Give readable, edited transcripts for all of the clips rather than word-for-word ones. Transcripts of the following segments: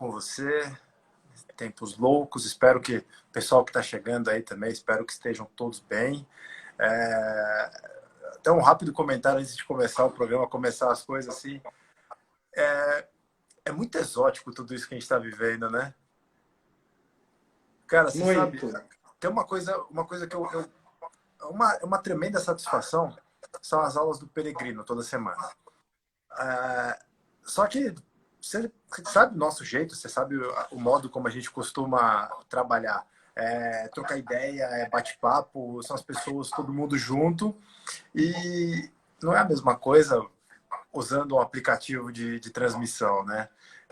com você. Tempos loucos. Espero que o pessoal que está chegando aí também, espero que estejam todos bem. Até um rápido comentário antes de começar o programa, começar as coisas assim. É muito exótico tudo isso que a gente está vivendo, né? Cara, você sabe, Muito. tem uma coisa que uma tremenda satisfação são as aulas do Peregrino toda semana. Só que você sabe o nosso jeito, você sabe o modo como a gente costuma trabalhar. Trocar ideia, bate-papo, são as pessoas, todo mundo junto. E não é a mesma coisa usando um aplicativo de transmissão, né?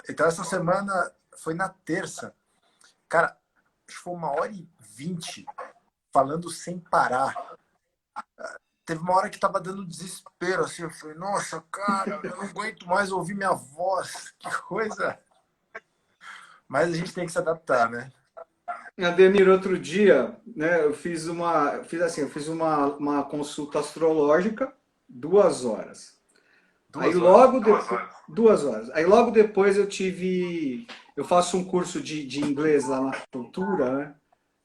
Então, essa semana foi na terça. Cara, acho que foi 1h20 falando sem parar. Teve uma hora que tava dando desespero, assim, eu falei, nossa, cara, eu não aguento mais ouvir minha voz, que coisa. Mas a gente tem que se adaptar, né? Ademir, outro dia, né, eu fiz uma consulta astrológica, 2 horas. Aí 2 horas. logo depois, 2 horas. Aí logo depois eu faço um curso de inglês lá na cultura, né?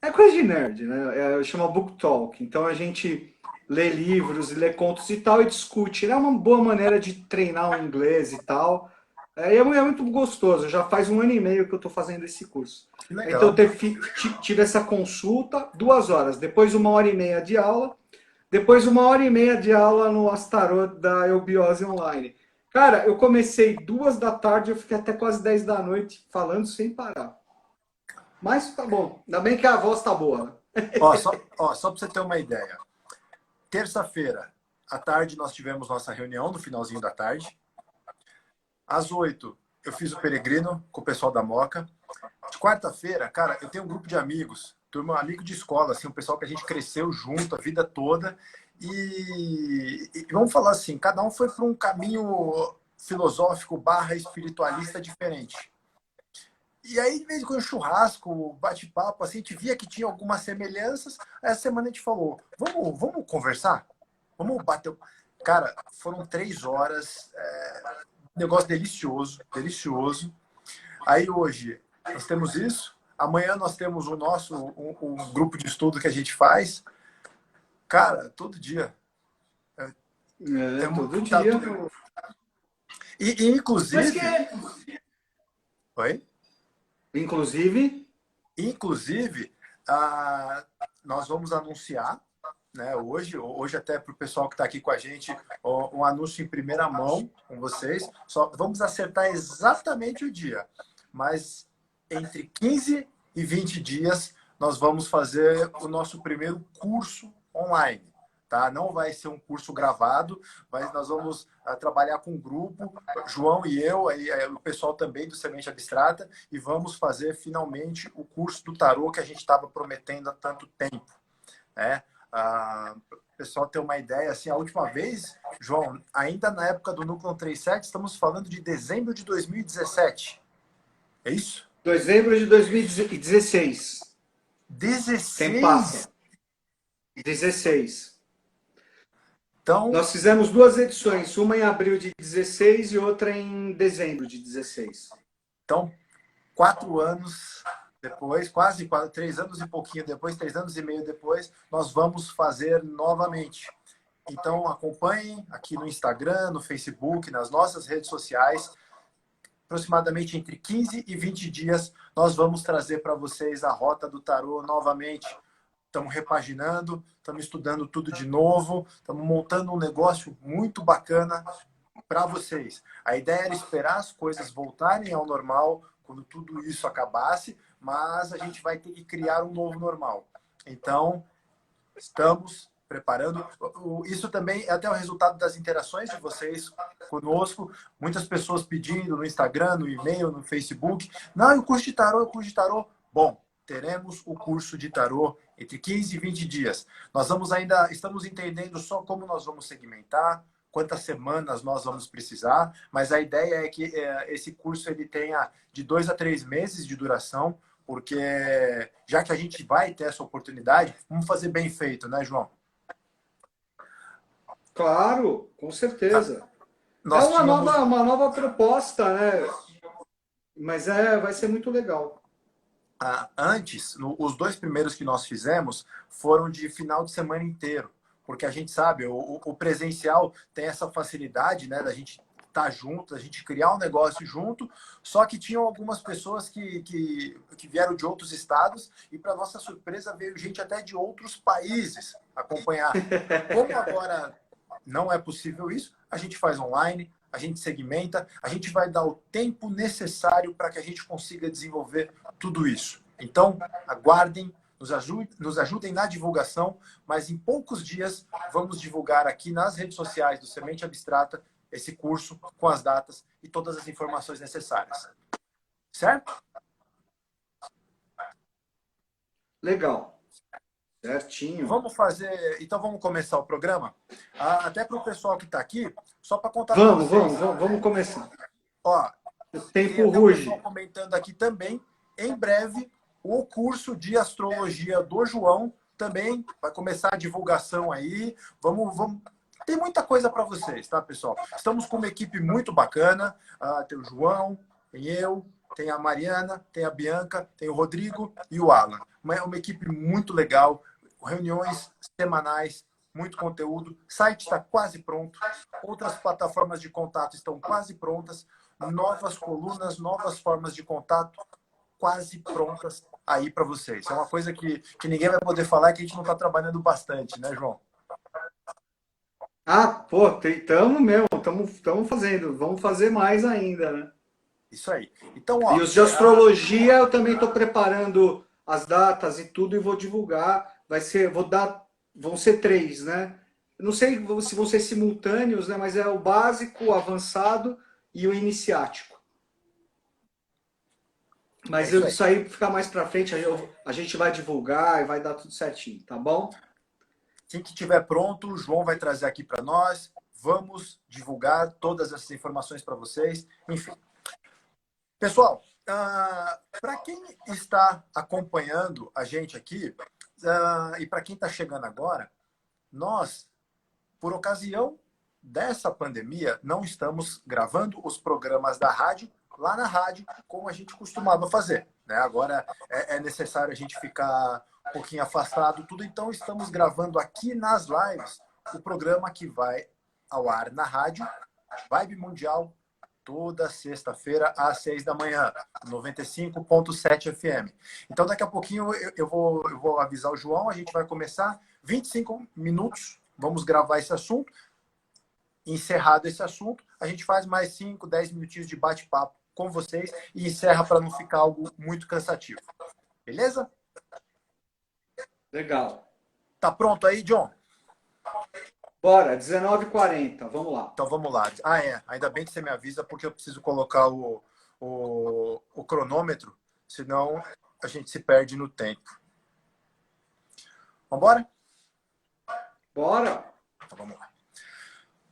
É coisa de nerd, né? Chama Book Talk. Então a gente lê livros e lê contos e tal e discute. É uma boa maneira de treinar o inglês e tal. É muito gostoso. Já faz 1 ano e meio que eu estou fazendo esse curso. Que Então eu legal. tive essa consulta, 2 horas. Depois 1h30 de aula. Depois 1h30 de aula no Astarot da Eubiose Online. Cara, eu comecei 2 da tarde, eu fiquei até quase 10 da noite falando sem parar. Mas tá bom. Ainda bem que a voz tá boa, né? Só para você ter uma ideia. Terça-feira, à tarde, nós tivemos nossa reunião, no finalzinho da tarde. Às 8, eu fiz o Peregrino com o pessoal da Moca. De quarta-feira, cara, eu tenho um grupo de amigos, turma, amigo de escola, assim, um pessoal que a gente cresceu junto a vida toda. E vamos falar assim, cada um foi para um caminho filosófico barra espiritualista diferente. E aí, de vez em quando, churrasco, bate-papo, assim, a gente via que tinha algumas semelhanças. Aí, essa semana a gente falou, vamos conversar? Vamos bater... Cara, foram 3 horas, negócio delicioso, delicioso. Aí, hoje, nós temos isso. Amanhã nós temos o nosso um grupo de estudo que a gente faz. Cara, todo dia. Todo Tá dia. tudo... E, Mas que inclusive... é. Oi? Inclusive. Inclusive, nós vamos anunciar, né, hoje até para o pessoal que está aqui com a gente, um anúncio em primeira mão com vocês. Só vamos acertar exatamente o dia, mas entre 15 e 20 dias nós vamos fazer o nosso primeiro curso online. Tá? Não vai ser um curso gravado, mas nós vamos trabalhar com um grupo, João e eu, aí, o pessoal também do Semente Abstrata, e vamos fazer finalmente o curso do tarô que a gente estava prometendo há tanto tempo. Né? O pessoal ter uma ideia, assim, a última vez, João, ainda na época do Núcleo 37, estamos falando de dezembro de 2017. É isso? Dezembro de 2016. Tempo 16? passa. 16. Então, Nós fizemos 2 edições, uma em abril de 16 e outra em dezembro de 16. então 4 anos depois, quase 3 anos e pouquinho depois, 3 anos e meio depois, nós vamos fazer novamente. Então, acompanhem aqui no Instagram, no Facebook, nas nossas redes sociais. Aproximadamente entre 15 e 20 dias, nós vamos trazer para vocês a Rota do Tarô novamente. Estamos repaginando, estamos estudando tudo de novo, estamos montando um negócio muito bacana para vocês. A ideia era esperar as coisas voltarem ao normal, quando tudo isso acabasse, mas a gente vai ter que criar um novo normal. Então, estamos preparando. Isso também é até o resultado das interações de vocês conosco. Muitas pessoas pedindo no Instagram, no e-mail, no Facebook. Não, o curso de tarô, o curso de tarô. Bom, teremos o curso de tarô entre 15 e 20 dias. Nós estamos entendendo só como nós vamos segmentar, quantas semanas nós vamos precisar, mas a ideia é que esse curso ele tenha de 2 a 3 meses de duração, porque já que a gente vai ter essa oportunidade, vamos fazer bem feito, né, João? Claro, com certeza. É Nós tínhamos... uma nova proposta, né? Mas vai ser muito legal. Antes, os 2 primeiros que nós fizemos foram de final de semana inteiro, porque a gente sabe, o presencial tem essa facilidade, né, da gente estar junto, da gente criar um negócio junto, só que tinham algumas pessoas que vieram de outros estados e, para nossa surpresa, veio gente até de outros países acompanhar. Como agora não é possível isso, a gente faz online, a gente segmenta, a gente vai dar o tempo necessário para que a gente consiga desenvolver tudo isso. Então, aguardem, nos ajudem na divulgação, mas em poucos dias vamos divulgar aqui nas redes sociais do Semente Abstrata esse curso com as datas e todas as informações necessárias. Certo? Legal. Certinho. Vamos fazer. Então vamos começar o programa? Até para o pessoal que está aqui, só para contar para Vamos, vocês. vamos começar. Ó, O tem tempo até o ruge. pessoal comentando aqui também. Em breve, o curso de astrologia do João também vai começar a divulgação aí. Vamos. Tem muita coisa para vocês, tá, pessoal? Estamos com uma equipe muito bacana. Tem o João, tem eu, tem a Mariana, tem a Bianca, tem o Rodrigo e o Alan. Uma equipe muito legal. Reuniões semanais, muito conteúdo. O site está quase pronto. Outras plataformas de contato estão quase prontas. Novas colunas, novas formas de contato quase prontas aí para vocês. É uma coisa que ninguém vai poder falar, que a gente não está trabalhando bastante, né, João? Pô, estamos mesmo, estamos fazendo. Vamos fazer mais ainda, né? Isso aí. Então, E ó. os de astrologia eu também estou preparando as datas e tudo e vou divulgar. Vão ser 3, né? Eu não sei se vão ser simultâneos, né? Mas é o básico, o avançado e o iniciático. Mas isso aí ficar mais para frente, a gente vai divulgar e vai dar tudo certinho, tá bom? Assim que estiver pronto, o João vai trazer aqui para nós. Vamos divulgar todas essas informações para vocês. Enfim. Pessoal, para quem está acompanhando a gente aqui, e para quem está chegando agora, nós, por ocasião dessa pandemia, não estamos gravando os programas da rádio lá na rádio, como a gente costumava fazer, né? Agora é necessário a gente ficar um pouquinho afastado, tudo. Então, estamos gravando aqui nas lives o programa que vai ao ar na rádio, Vibe Mundial, toda sexta-feira às 6 da manhã, 95.7 FM. Então, daqui a pouquinho eu vou avisar o João, a gente vai começar 25 minutos, vamos gravar esse assunto. Encerrado esse assunto, a gente faz mais 5, 10 minutinhos de bate-papo com vocês e encerra para não ficar algo muito cansativo. Beleza? Legal. Tá pronto aí, John? Bora, 19h40, vamos lá. Então vamos lá. Ainda bem que você me avisa, porque eu preciso colocar o cronômetro, senão a gente se perde no tempo. Vamos embora? Bora! Então vamos lá.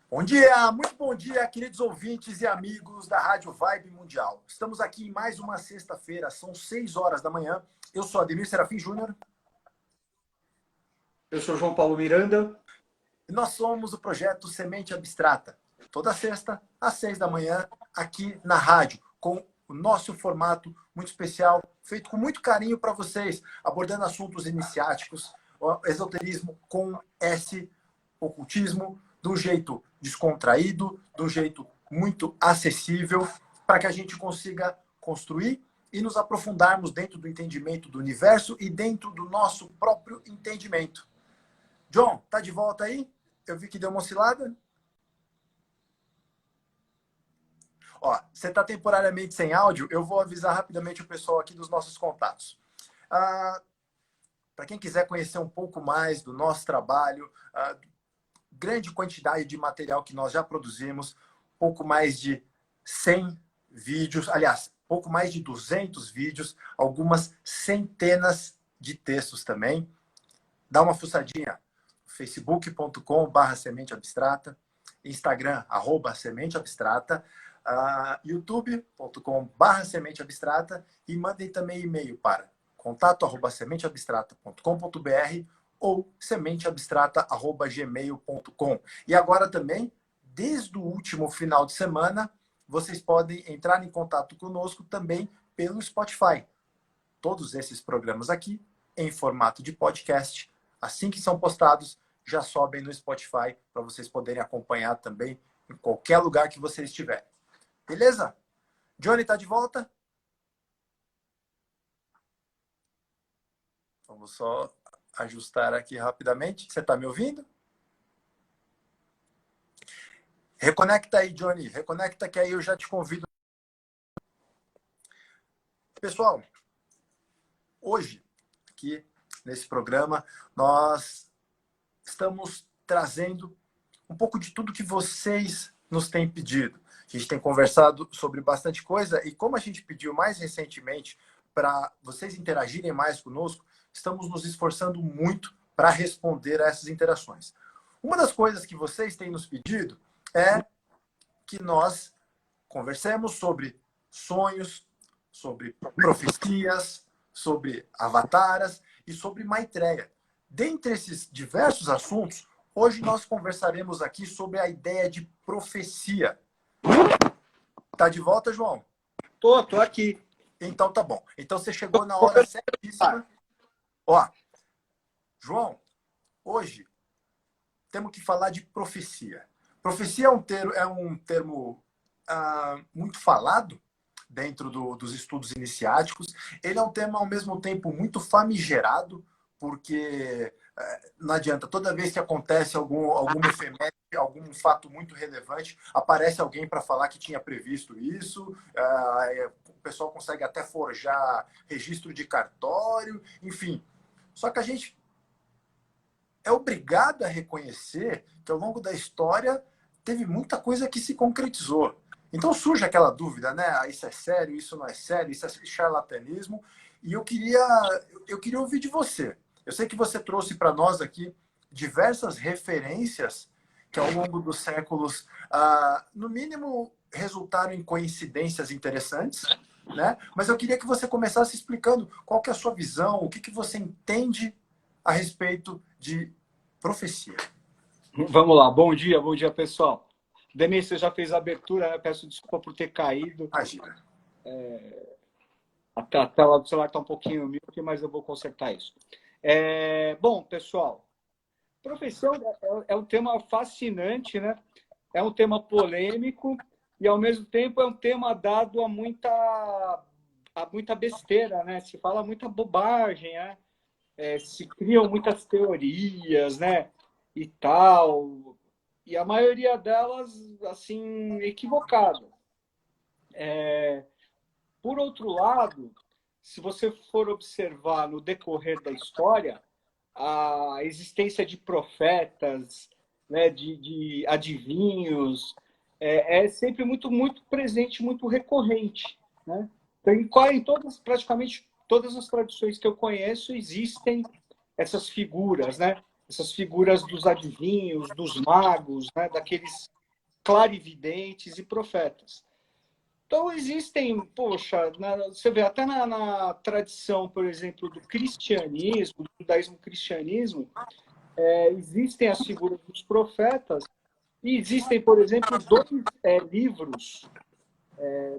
Bom dia, muito bom dia, queridos ouvintes e amigos da Rádio Vibe Mundial. Estamos aqui em mais uma sexta-feira, são 6 horas da manhã. Eu sou Ademir Serafim Júnior. Eu sou João Paulo Miranda. E nós somos o projeto Semente Abstrata. Toda sexta, às 6 da manhã, aqui na rádio, com o nosso formato muito especial, feito com muito carinho para vocês, abordando assuntos iniciáticos, esoterismo com S, ocultismo, de um jeito descontraído, de um jeito muito acessível, para que a gente consiga construir e nos aprofundarmos dentro do entendimento do universo e dentro do nosso próprio entendimento. John, tá de volta aí? Eu vi que deu uma oscilada. Ó, você está temporariamente sem áudio, eu vou avisar rapidamente o pessoal aqui dos nossos contatos. Para quem quiser conhecer um pouco mais do nosso trabalho, grande quantidade de material que nós já produzimos, pouco mais de 100 vídeos, aliás, pouco mais de 200 vídeos, algumas centenas de textos também. Dá uma fuçadinha, facebook.com/semente abstrata, Instagram, @semente abstrata, youtube.com/semente abstrata e mandem também e-mail para contato@sementeabstrata.com.br ou sementeabstrata@gmail.com. E agora também, desde o último final de semana, vocês podem entrar em contato conosco também pelo Spotify. Todos esses programas aqui, em formato de podcast, assim que são postados, já sobem no Spotify para vocês poderem acompanhar também em qualquer lugar que você estiver. Beleza? Johnny está de volta? Vamos só ajustar aqui rapidamente. Você está me ouvindo? Reconecta aí, Johnny. Reconecta que aí eu já te convido. Pessoal, hoje, aqui nesse programa, nós estamos trazendo um pouco de tudo que vocês nos têm pedido. A gente tem conversado sobre bastante coisa e como a gente pediu mais recentemente para vocês interagirem mais conosco, estamos nos esforçando muito para responder a essas interações. Uma das coisas que vocês têm nos pedido é que nós conversemos sobre sonhos, sobre profecias, sobre avataras e sobre Maitreya. Dentre esses diversos assuntos, hoje nós conversaremos aqui sobre a ideia de profecia. Tá de volta, João? Tô aqui. Então tá bom. Então você chegou na hora certíssima. Ó, João, hoje temos que falar de profecia. Profecia é um termo muito falado dentro dos estudos iniciáticos. Ele é um tema, ao mesmo tempo, muito famigerado, porque não adianta, toda vez que acontece alguma efeméride, algum fato muito relevante, aparece alguém para falar que tinha previsto isso, o pessoal consegue até forjar registro de cartório, enfim. Só que a gente é obrigado a reconhecer que ao longo da história teve muita coisa que se concretizou. Então surge aquela dúvida, né? Isso é sério, isso não é sério, isso é charlatanismo. E eu queria ouvir de você. Eu sei que você trouxe para nós aqui diversas referências que ao longo dos séculos, no mínimo, resultaram em coincidências interessantes, né? Mas eu queria que você começasse explicando qual que é a sua visão, o que você entende a respeito de profecia. Vamos lá, bom dia, pessoal. Denise, você já fez a abertura, né? Peço desculpa por ter caído. Imagina. A tela do celular está um pouquinho mute, mas eu vou consertar isso. Bom, pessoal, profecia é um tema fascinante, né? É um tema polêmico e, ao mesmo tempo, é um tema dado a muita besteira, né? Se fala muita bobagem, né? Se criam muitas teorias, né? E tal, e a maioria delas, assim, equivocada. Por outro lado, se você for observar no decorrer da história, a existência de profetas, né, de adivinhos, é sempre muito, muito presente, muito recorrente, né? Então, praticamente todas as tradições que eu conheço existem essas figuras, né? Essas figuras dos adivinhos, dos magos, né? Daqueles clarividentes e profetas. Então, existem, poxa, você vê até na tradição, por exemplo, do cristianismo, do judaísmo-cristianismo, existem as figuras dos profetas e existem, por exemplo, dois livros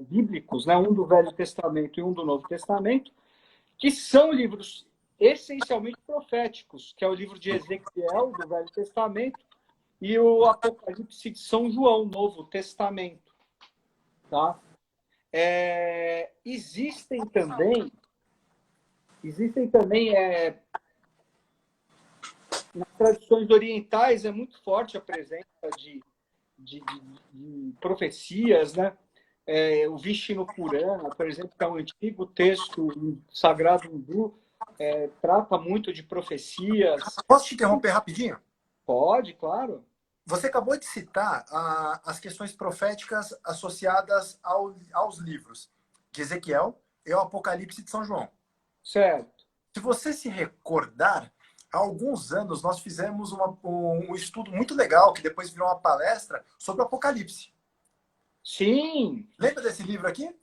bíblicos, né? Um do Velho Testamento e um do Novo Testamento, que são livros essencialmente proféticos, que é o livro de Ezequiel, do Velho Testamento, e o Apocalipse de São João, Novo Testamento. Tá? Existem também nas tradições orientais, é muito forte a presença de profecias, né? O Vishnu Purana, por exemplo, que é um antigo texto sagrado hindu, trata muito de profecias. Posso te interromper rapidinho? Pode, claro. Você acabou de citar as questões proféticas associadas aos livros de Ezequiel e o Apocalipse de São João. Certo. Se você se recordar, há alguns anos nós fizemos um estudo muito legal, que depois virou uma palestra, sobre o Apocalipse. Sim. Lembra desse livro aqui?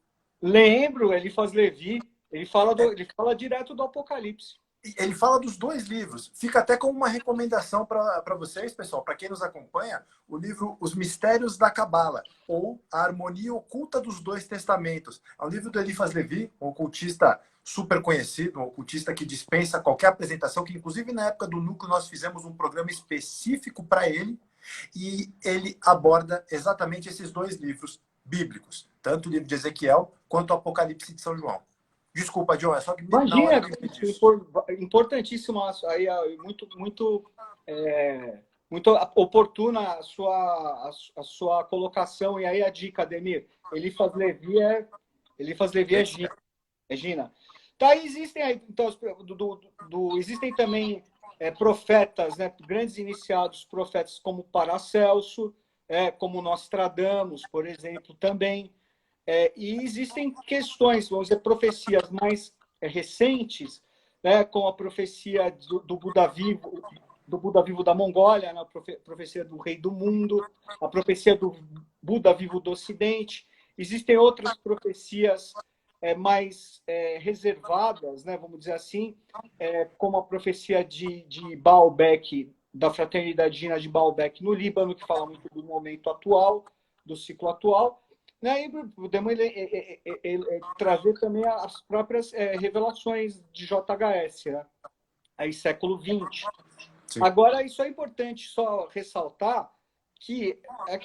Lembro, Eliphas Levi. Ele fala direto do Apocalipse. Ele fala dos dois livros. Fica até como uma recomendação para vocês, pessoal, para quem nos acompanha, o livro Os Mistérios da Cabala, ou A Harmonia Oculta dos Dois Testamentos. É um livro do Eliphas Levi, um ocultista super conhecido, um ocultista que dispensa qualquer apresentação, que inclusive na época do Núcleo nós fizemos um programa específico para ele, e ele aborda exatamente esses dois livros bíblicos, tanto o livro de Ezequiel quanto o Apocalipse de São João. Desculpa, John, é só que na hora Imagina, eu lembrei disso. importantíssimo, aí, muito oportuna a sua colocação. E aí a dica, Ademir, Eliphas Levi é Gina. Tá, existem aí, então, existem também profetas, né, grandes iniciados, profetas como Paracelso, como Nostradamus, por exemplo, também. E existem questões, vamos dizer, profecias mais recentes, né, como a profecia do Buda vivo da Mongólia, né, a profecia do Rei do Mundo, a profecia do Buda vivo do Ocidente. Existem outras profecias mais reservadas, né, vamos dizer assim, como a profecia de Baalbek, da Fraternidade Jina de Baalbek no Líbano, que fala muito do momento atual, do ciclo atual. Né, e podemos trazer também as próprias revelações de JHS, né? Aí, século XX. Sim. Agora, isso é importante só ressaltar que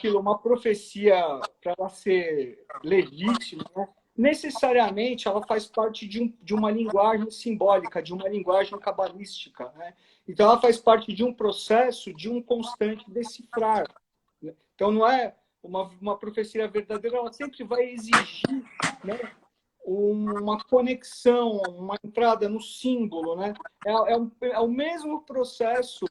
uma profecia, para ela ser legítima, né, necessariamente ela faz parte de uma linguagem simbólica, de uma linguagem cabalística. Né? Então, ela faz parte de um processo de um constante decifrar. Né? Então, não é uma profecia verdadeira, ela sempre vai exigir, né, uma conexão, uma entrada no símbolo. Né? É o mesmo processo,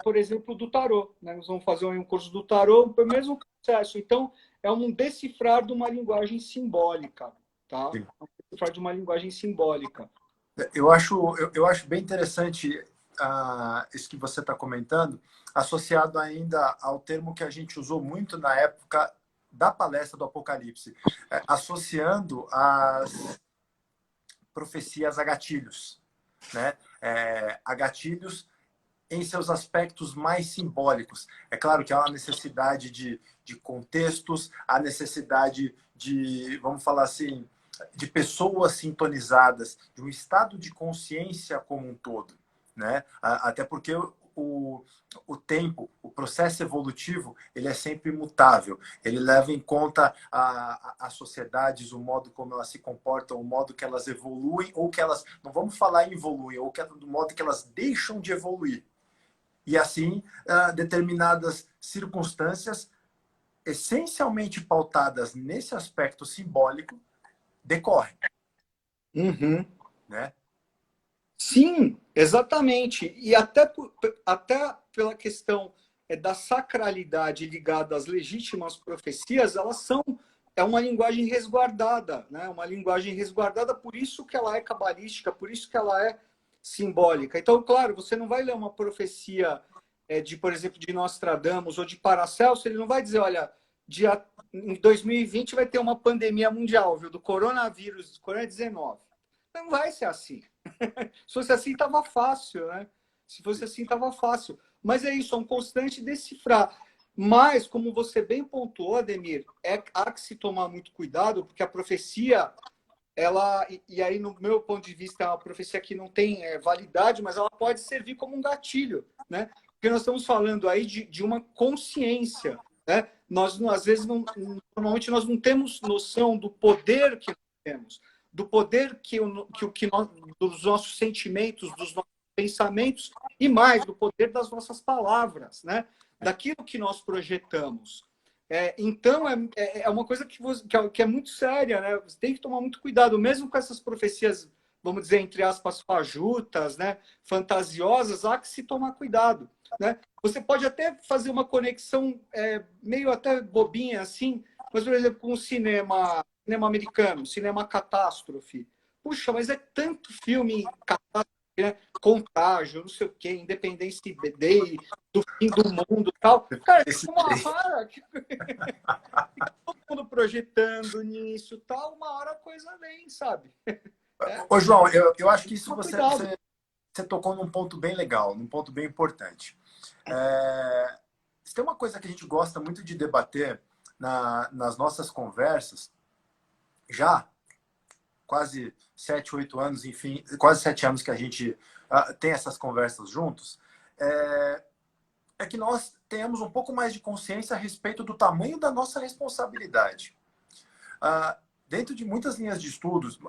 por exemplo, do tarô. Né? Nós vamos fazer um curso do tarô, é o mesmo processo. Então, é um decifrar de uma linguagem simbólica. Tá? Sim. É um decifrar de uma linguagem simbólica. Eu acho bem interessante isso que você está comentando, associado ainda ao termo que a gente usou muito na época da palestra do Apocalipse, associando as profecias a gatilhos, né? A gatilhos em seus aspectos mais simbólicos. É claro que há uma necessidade de contextos, há necessidade de, vamos falar assim, de pessoas sintonizadas, de um estado de consciência como um todo, né? Até porque o tempo, o processo evolutivo, ele é sempre mutável. Ele leva em conta as sociedades, o modo como elas se comportam, o modo que elas evoluem, ou que elas, não vamos falar em evoluem, ou do modo que elas deixam de evoluir. E assim, determinadas circunstâncias, essencialmente pautadas nesse aspecto simbólico, decorrem. Uhum. Né? Sim, exatamente. E até pela questão da sacralidade ligada às legítimas profecias, é uma linguagem resguardada, né? Uma linguagem resguardada, por isso que ela é cabalística, por isso que ela é simbólica. Então, claro, você não vai ler uma profecia por exemplo, de Nostradamus ou de Paracelso, ele não vai dizer, olha, em 2020 vai ter uma pandemia mundial, viu, do coronavírus, do Corona-19. Não vai ser assim. Se fosse assim, estava fácil, né? Se fosse assim, estava fácil. Mas é isso, é um constante decifrar. Mas, como você bem pontuou, Ademir, há que se tomar muito cuidado, porque a profecia, e aí, no meu ponto de vista, é uma profecia que não tem validade, mas ela pode servir como um gatilho, né? Porque nós estamos falando aí de uma consciência, né? Nós, às vezes, normalmente, nós não temos noção do poder que nós temos, do poder dos nossos sentimentos, dos nossos pensamentos, e mais, do poder das nossas palavras, né? Daquilo que nós projetamos. Então, é uma coisa que é muito séria, né? Você tem que tomar muito cuidado, mesmo com essas profecias, vamos dizer, entre aspas, fajutas, né? Fantasiosas, há que se tomar cuidado. Né? Você pode até fazer uma conexão meio até bobinha, assim, mas, por exemplo, com o cinema americano, cinema catástrofe. Puxa, mas é tanto filme catástrofe, né? Contágio, não sei o quê, Independence Day, do fim do mundo e tal. Cara, uma hora todo mundo projetando nisso tal, uma hora a coisa vem, sabe? Ô, João, eu acho que isso você tocou num ponto bem legal, num ponto bem importante. Se tem uma coisa que a gente gosta muito de debater nas nossas conversas, já quase 7, 8 anos, enfim, quase 7 anos que a gente tem essas conversas juntos, é que nós tenhamos um pouco mais de consciência a respeito do tamanho da nossa responsabilidade. Dentro de muitas linhas de estudos,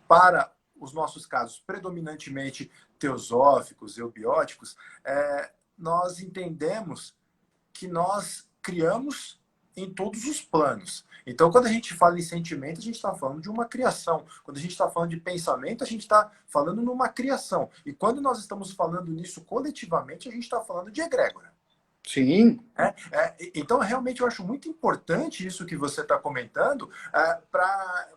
para os nossos casos predominantemente teosóficos, eubióticos, nós entendemos que nós criamos em todos os planos. Então, quando a gente fala em sentimento, a gente está falando de uma criação. Quando a gente está falando de pensamento, a gente está falando numa criação. E quando nós estamos falando nisso coletivamente, a gente está falando de egrégora. Sim. Então, realmente, eu acho muito importante isso que você está comentando,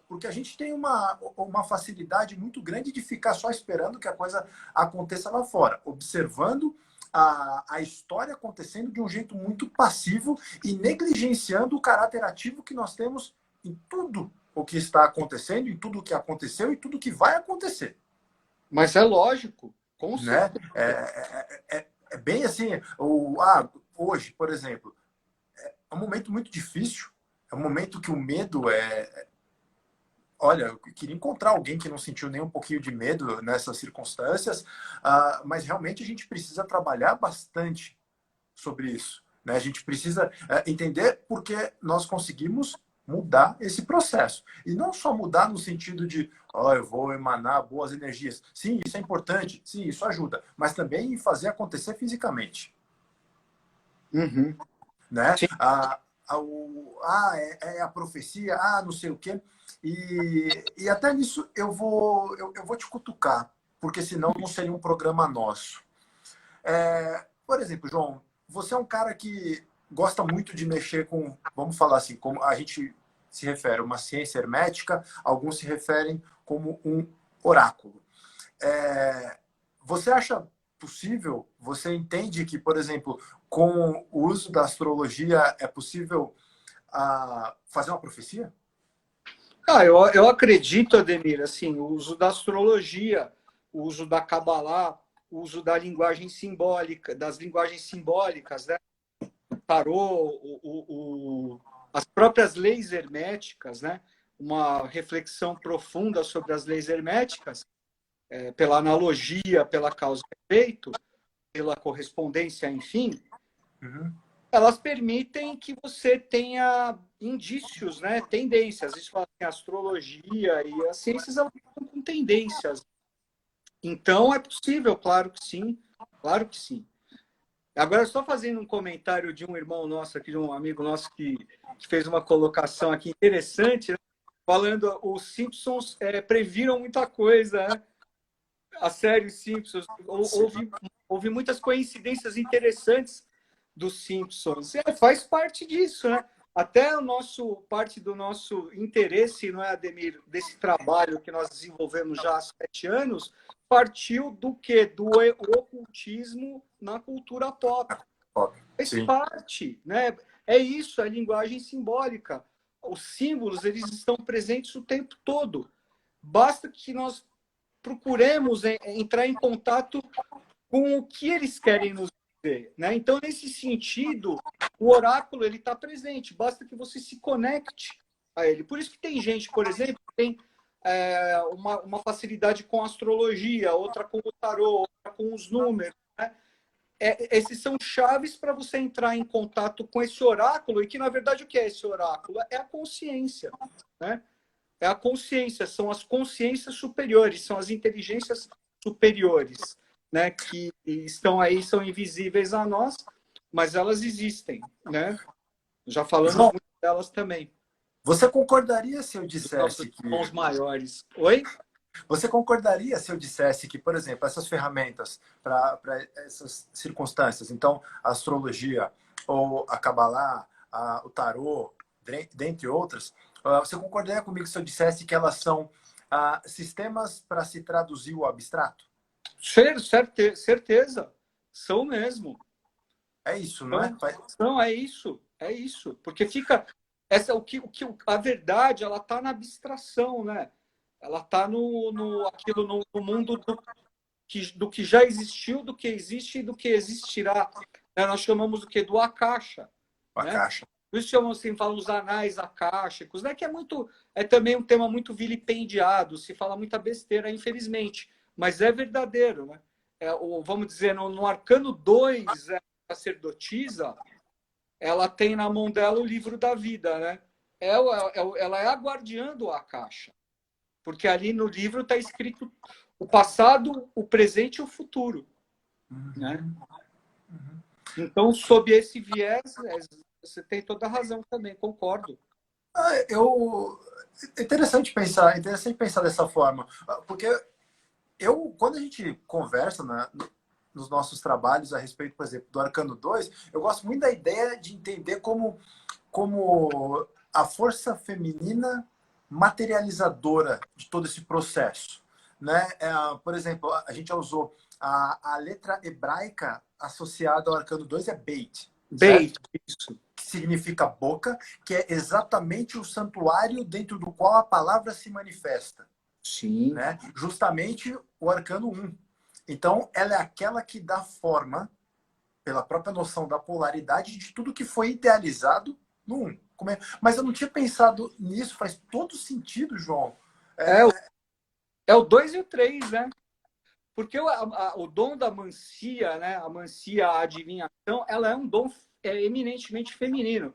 porque a gente tem uma facilidade muito grande de ficar só esperando que a coisa aconteça lá fora, observando a história acontecendo de um jeito muito passivo e negligenciando o caráter ativo que nós temos em tudo o que está acontecendo, em tudo o que aconteceu e tudo o que vai acontecer. Mas é lógico, com né? certeza. É bem assim, hoje, por exemplo, é um momento muito difícil, é um momento que o medo Olha, eu queria encontrar alguém que não sentiu nem um pouquinho de medo nessas circunstâncias, mas realmente a gente precisa trabalhar bastante sobre isso. Né? A gente precisa entender porque nós conseguimos mudar esse processo. E não só mudar no sentido de, eu vou emanar boas energias. Sim, isso é importante, sim, isso ajuda, mas também fazer acontecer fisicamente. Uhum. Né? Sim. É a profecia, não sei o quê. E até nisso eu vou te cutucar, porque senão não seria um programa nosso. Por exemplo, João, você é um cara que gosta muito de mexer com, vamos falar assim, como a gente se refere, uma ciência hermética, alguns se referem como um oráculo. Você acha possível, você entende que, por exemplo, com o uso da astrologia é possível fazer uma profecia? Eu acredito, Ademir, assim, o uso da astrologia, o uso da Kabbalah, o uso da linguagem simbólica, das linguagens simbólicas, né? Tarô, as próprias leis herméticas, né? Uma reflexão profunda sobre as leis herméticas, pela analogia, pela causa e efeito, pela correspondência, enfim, elas permitem que você tenha indícios, né? Tendências. Isso fala assim, a astrologia e as ciências elas estão com tendências. Então, é possível, claro que sim. Claro que sim. Agora, só fazendo um comentário de um irmão nosso aqui, de um amigo nosso que fez uma colocação aqui interessante, né? Falando os Simpsons previram muita coisa, né? A série Simpsons. Houve muitas coincidências interessantes dos Simpsons. Faz parte disso, né? Até parte do nosso interesse, não é, Ademir, desse trabalho que nós desenvolvemos já há 7 anos, partiu do quê? Do ocultismo na cultura pop. Faz parte, né? É isso, a linguagem simbólica. Os símbolos, eles estão presentes o tempo todo. Basta que nós procuremos entrar em contato com o que eles querem nos dizer, né? Então, nesse sentido, o oráculo ele está presente. Basta que você se conecte a ele. Por isso que tem gente, por exemplo, que tem uma facilidade com a astrologia, outra com o tarô, outra com os números, né? Esses são chaves para você entrar em contato com esse oráculo, e que, na verdade, o que é esse oráculo? É a consciência, né? É a consciência, são as consciências superiores, são as inteligências superiores, né? Que estão aí, são invisíveis a nós, mas elas existem, né? Já falamos muito delas também. Você concordaria se eu dissesse que... Os maiores. Oi? Você concordaria se eu dissesse que, por exemplo, essas ferramentas para essas circunstâncias, então a astrologia ou a Kabbalah, o tarô, dentre outras, você concordaria comigo se eu dissesse que elas são sistemas para se traduzir o abstrato? Certeza. São mesmo. É isso, não é? Não, é isso. É isso. Porque fica... a verdade, ela está na abstração, né? Ela está no mundo do que já existiu, do que existe e do que existirá. Nós chamamos o quê? Do Akasha. A Né? caixa. Por isso chamam assim, falam os anais akáshicos, né? Que é também um tema muito vilipendiado, se fala muita besteira, infelizmente, mas é verdadeiro, né? Vamos dizer, no Arcano 2, a sacerdotisa, ela tem na mão dela o livro da vida, né? Ela é a guardiã do Akasha, porque ali no livro está escrito o passado, o presente e o futuro, né? Então, sob esse viés, você tem toda a razão também, concordo. Interessante pensar dessa forma, porque quando a gente conversa, né, nos nossos trabalhos a respeito, por exemplo, do Arcano 2, eu gosto muito da ideia de entender como a força feminina materializadora de todo esse processo. Né? Por exemplo, a gente já usou a letra hebraica associada ao Arcano 2 é Beit. Beit, isso. Que significa boca, que é exatamente o santuário dentro do qual a palavra se manifesta. Sim. Né? Justamente o Arcano 1. Então, ela é aquela que dá forma, pela própria noção da polaridade, de tudo que foi idealizado no 1. Mas eu não tinha pensado nisso, faz todo sentido, João. É o 2 e o 3, né? Porque o dom da mancia, né? A mancia, a adivinhação, ela é um dom eminentemente feminino.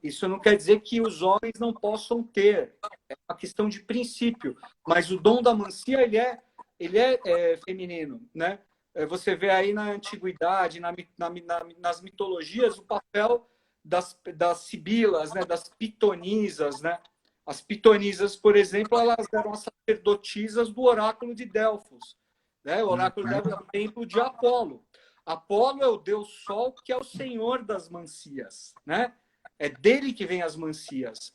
Isso não quer dizer que os homens não possam ter. É uma questão de princípio. Mas o dom da mancia, ele é feminino, né? Você vê aí na antiguidade, nas mitologias, o papel das sibilas, né? Das pitonisas, né? As pitonisas, por exemplo, elas eram as sacerdotisas do oráculo de Delfos. Né? O oráculo de Delfos é o templo de Apolo. Apolo é o deus Sol, que é o senhor das mancias, né? É dele que vem as mancias.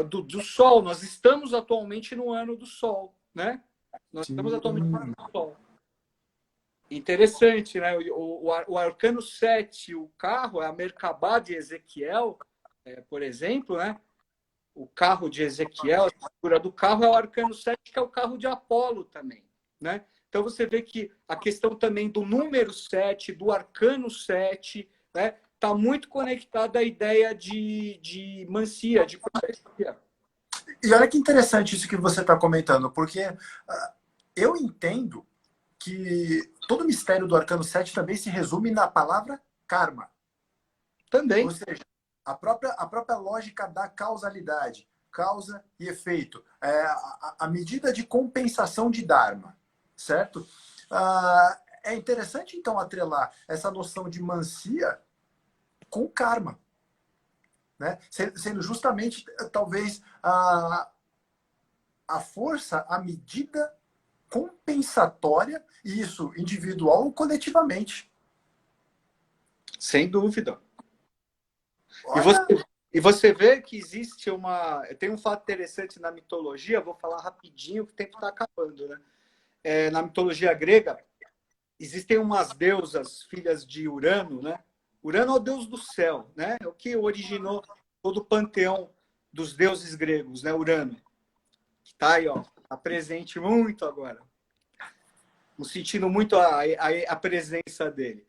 Do Sol. Nós estamos atualmente no ano do Sol, né? Nós estamos atualmente no ano do Sol. Interessante, né? O Arcano 7, o carro, é a Merkabah de Ezequiel, por exemplo, né? O carro de Ezequiel, a figura do carro é o Arcano 7, que é o carro de Apolo também, né? Então você vê que a questão também do número 7, do Arcano 7, né? Está muito conectada à ideia de mancia, de profecia. E olha que interessante isso que você está comentando, porque eu entendo que todo o mistério do Arcano 7 também se resume na palavra karma. Também. Ou seja, a própria lógica da causalidade, causa e efeito, a medida de compensação de Dharma, certo? É interessante, então, atrelar essa noção de mancia com karma, né? Sendo justamente, talvez, a força, a medida compensatória, e isso individual ou coletivamente. Sem dúvida. Olha... E você vê que existe tem um fato interessante na mitologia, vou falar rapidinho, que o tempo está acabando, né? Na mitologia grega, existem umas deusas, filhas de Urano, né? Urano é o deus do céu, né? É o que originou todo o panteão dos deuses gregos, né? Urano. Que está aí, ó, tá presente muito agora. Estou sentindo muito a presença dele.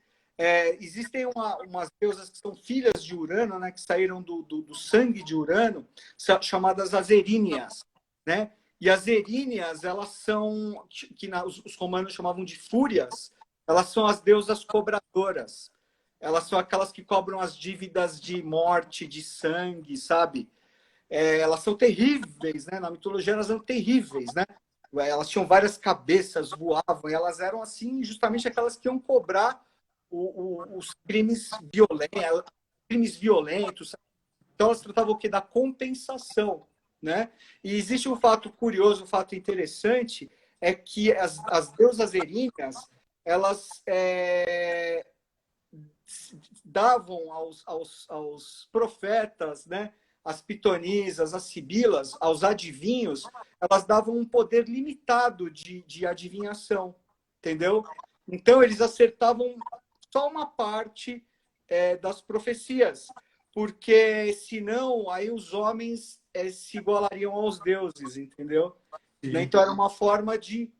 Existem umas deusas que são filhas de Urano, né? Que saíram do sangue de Urano, chamadas as Eríneas, né? E as Eríneas, elas são, os romanos chamavam de fúrias, elas são as deusas cobradoras. Elas são aquelas que cobram as dívidas de morte, de sangue, sabe? Elas são terríveis, né? Na mitologia elas eram terríveis, né? Elas tinham várias cabeças, voavam, e elas eram, assim, justamente aquelas que iam cobrar os crimes violentos. Sabe? Então elas tratavam o quê? Da compensação, né? E existe um fato curioso, um fato interessante, é que as deusas eríneas, elas davam aos profetas, né? As pitonisas, as sibilas, aos adivinhos, elas davam um poder limitado de adivinhação, entendeu? Então, eles acertavam só uma parte das profecias, porque senão aí os homens se igualariam aos deuses, entendeu? né? Então, era uma forma de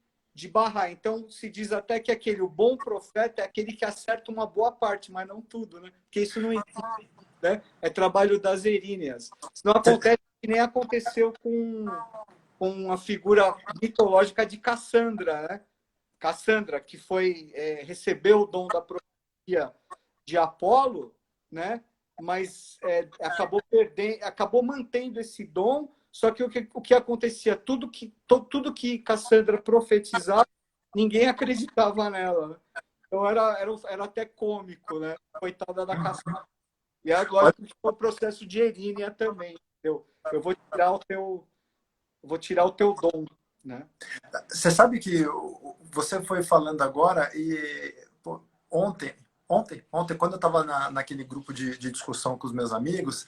barrar. Então, se diz até que o bom profeta é aquele que acerta uma boa parte, mas não tudo, né? Porque isso não existe, né? É trabalho das eríneas. Isso não acontece, que nem aconteceu com a figura mitológica de Cassandra, né? Cassandra, que recebeu o dom da profecia de Apolo, né? Mas acabou mantendo esse dom. Só que o que acontecia, tudo que Cassandra profetizava, ninguém acreditava nela, né? Então era até cômico, né? Coitada da Cassandra. E agora foi o processo de Erínia também, entendeu? Eu vou tirar o teu dom, né? Você sabe que você foi falando agora e pô, ontem, quando eu estava naquele grupo de discussão com os meus amigos,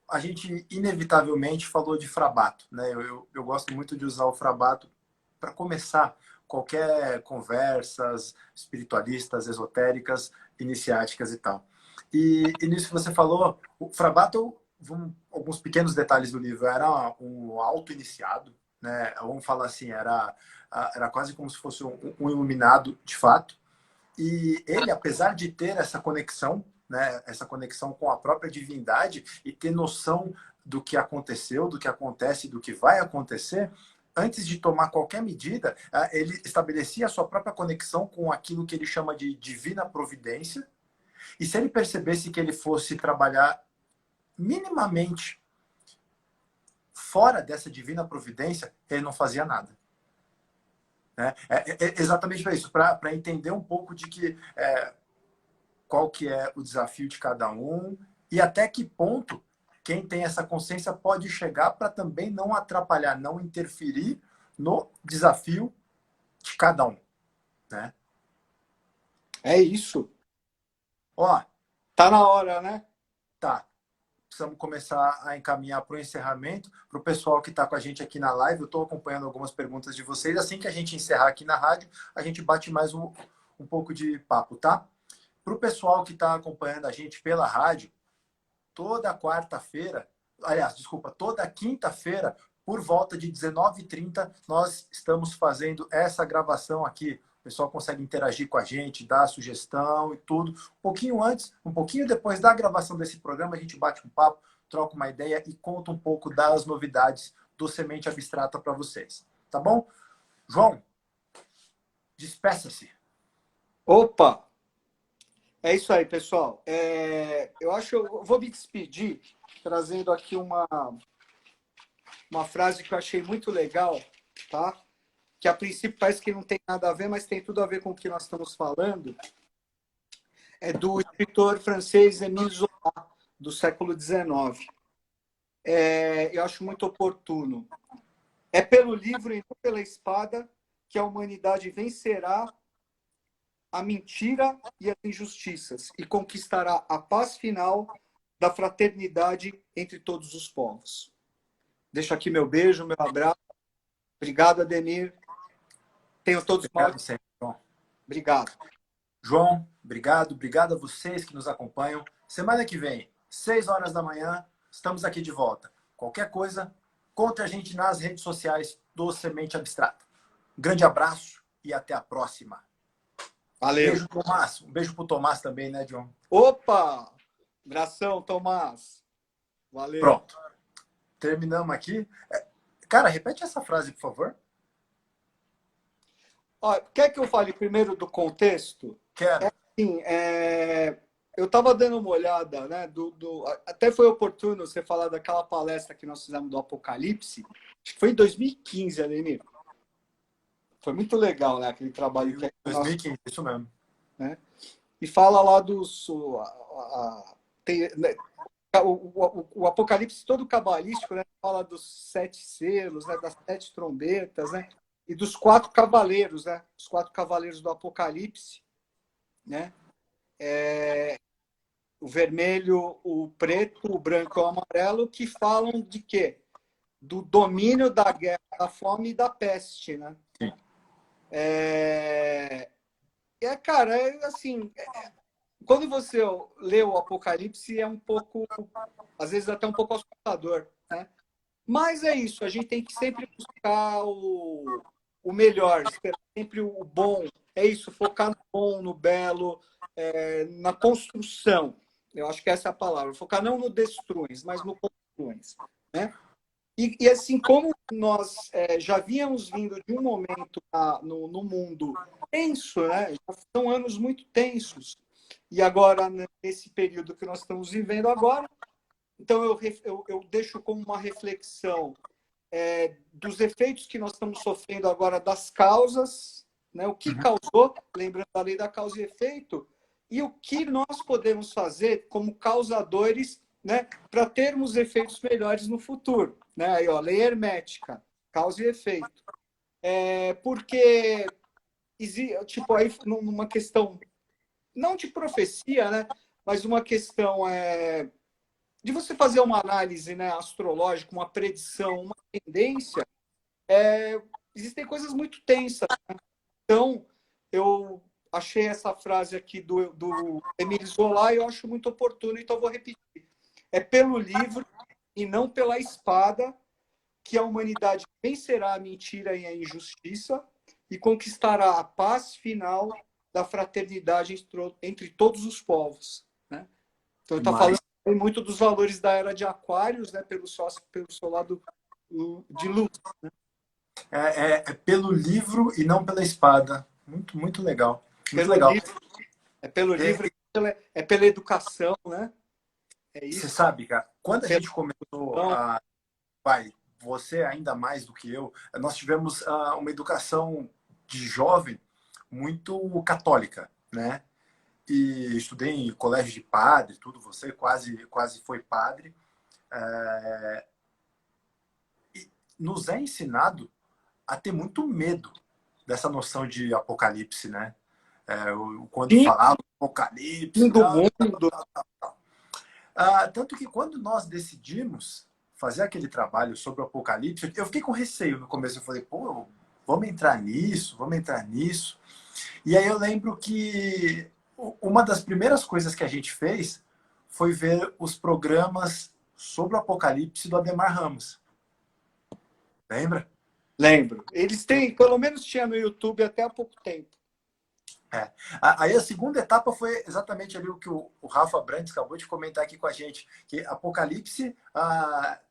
a gente inevitavelmente falou de Frabato, né? Eu gosto muito de usar o Frabato para começar qualquer conversas espiritualistas, esotéricas, iniciáticas e tal. E nisso que você falou, o Frabato, alguns pequenos detalhes do livro, era um auto-iniciado, né? Vamos falar assim, era quase como se fosse um iluminado de fato. E ele, apesar de ter essa conexão, né, essa conexão com a própria divindade e ter noção do que aconteceu, do que acontece, do que vai acontecer, antes de tomar qualquer medida, ele estabelecia a sua própria conexão com aquilo que ele chama de divina providência. E se ele percebesse que ele fosse trabalhar minimamente fora dessa divina providência, ele não fazia nada. Né? É exatamente para isso, para entender um pouco de qual que é o desafio de cada um e até que ponto quem tem essa consciência pode chegar para também não atrapalhar, não interferir no desafio de cada um. Né? É isso. Ó, tá na hora, né? Tá. Precisamos começar a encaminhar para o encerramento. Para o pessoal que está com a gente aqui na live, eu estou acompanhando algumas perguntas de vocês. Assim que a gente encerrar aqui na rádio, a gente bate mais um pouco de papo, tá? Para o pessoal que está acompanhando a gente pela rádio, toda quarta-feira, aliás, desculpa, toda quinta-feira, por volta de 19h30, nós estamos fazendo essa gravação aqui. O pessoal consegue interagir com a gente, dar sugestão e tudo. Um pouquinho antes, um pouquinho depois da gravação desse programa, a gente bate um papo, troca uma ideia e conta um pouco das novidades do Semente Abstrata para vocês. Tá bom? João, despeça-se. Opa! É isso aí, pessoal. Eu vou me despedir trazendo aqui uma frase que eu achei muito legal, tá? Que a princípio parece que não tem nada a ver, mas tem tudo a ver com o que nós estamos falando. É do escritor francês Émile Zola, do século XIX. Eu acho muito oportuno. É pelo livro e não pela espada que a humanidade vencerá a mentira e as injustiças e conquistará a paz final da fraternidade entre todos os povos. Deixo aqui meu beijo, meu abraço. Obrigado, Ademir. Tenham todos Obrigado sempre, João. Obrigado. João, obrigado. Obrigado a vocês que nos acompanham. Semana que vem, 6 horas da manhã, estamos aqui de volta. Qualquer coisa, conte a gente nas redes sociais do Semente Abstrata. Um grande abraço e até a próxima. Valeu. Beijo, Tomás. Um beijo pro Tomás também, né, John? Opa! Abração, Tomás. Valeu. Pronto. Terminamos aqui. Cara, repete essa frase, por favor. Quer que eu fale primeiro do contexto? Quero. Assim, eu estava dando uma olhada, né? Até foi oportuno você falar daquela palestra que nós fizemos do Apocalipse. Acho que foi em 2015, Ademir. Foi muito legal, né? Aquele trabalho que 2015, isso mesmo. Né? E fala lá o Apocalipse todo cabalístico, né? Fala dos 7 selos, né? Das 7 trombetas, né? E dos 4 cavaleiros, né? Os 4 cavaleiros do Apocalipse, né? O vermelho, o preto, o branco e o amarelo, que falam de quê? Do domínio da guerra, da fome e da peste, né? Sim. Cara, assim, quando você lê o Apocalipse é um pouco, às vezes até um pouco assustador, né? Mas é isso, a gente tem que sempre buscar o melhor, esperar sempre o bom. É isso, focar no bom, no belo, na construção. Eu acho que essa é a palavra. Focar não no destruins, mas no construins, né? E assim como nós já víamos vindo de um momento no mundo tenso, né? Já são anos muito tensos. E agora, nesse período que nós estamos vivendo agora, então eu deixo como uma reflexão dos efeitos que nós estamos sofrendo agora, das causas, né? O que causou, lembrando a lei da causa e efeito, e o que nós podemos fazer como causadores, né, para termos efeitos melhores no futuro. Né? Aí, ó, lei hermética, causa e efeito. Porque, tipo, aí numa questão, não de profecia, né, mas uma questão de você fazer uma análise, né, astrológica, uma predição, uma tendência, existem coisas muito tensas. Né? Então, eu achei essa frase aqui do Émile Zola e eu acho muito oportuno, então eu vou repetir. É pelo livro e não pela espada que a humanidade vencerá a mentira e a injustiça e conquistará a paz final da fraternidade entre todos os povos. Né? Então, ele está falando muito dos valores da era de Aquários, né, pelo seu lado de luz. Né? É pelo livro e não pela espada. Muito, muito legal. Muito Pelo legal. livro, pelo livro, é pela educação, né? É isso. Você sabe, cara, quando a gente começou a... Pai, você ainda mais do que eu, nós tivemos uma educação de jovem muito católica, né? E estudei em colégio de padre, tudo. Você quase foi padre. E nos é ensinado a ter muito medo dessa noção de apocalipse, né? Quando falava apocalipse, do mundo. Tanto que quando nós decidimos fazer aquele trabalho sobre o apocalipse, eu fiquei com receio no começo. Eu falei, pô, vamos entrar nisso, vamos entrar nisso. E aí eu lembro que uma das primeiras coisas que a gente fez foi ver os programas sobre o apocalipse do Ademar Ramos. Lembra? Lembro. Eles têm, pelo menos tinha no YouTube até há pouco tempo. Aí a segunda etapa foi exatamente ali o que o Rafa Brandes acabou de comentar aqui com a gente, que Apocalipse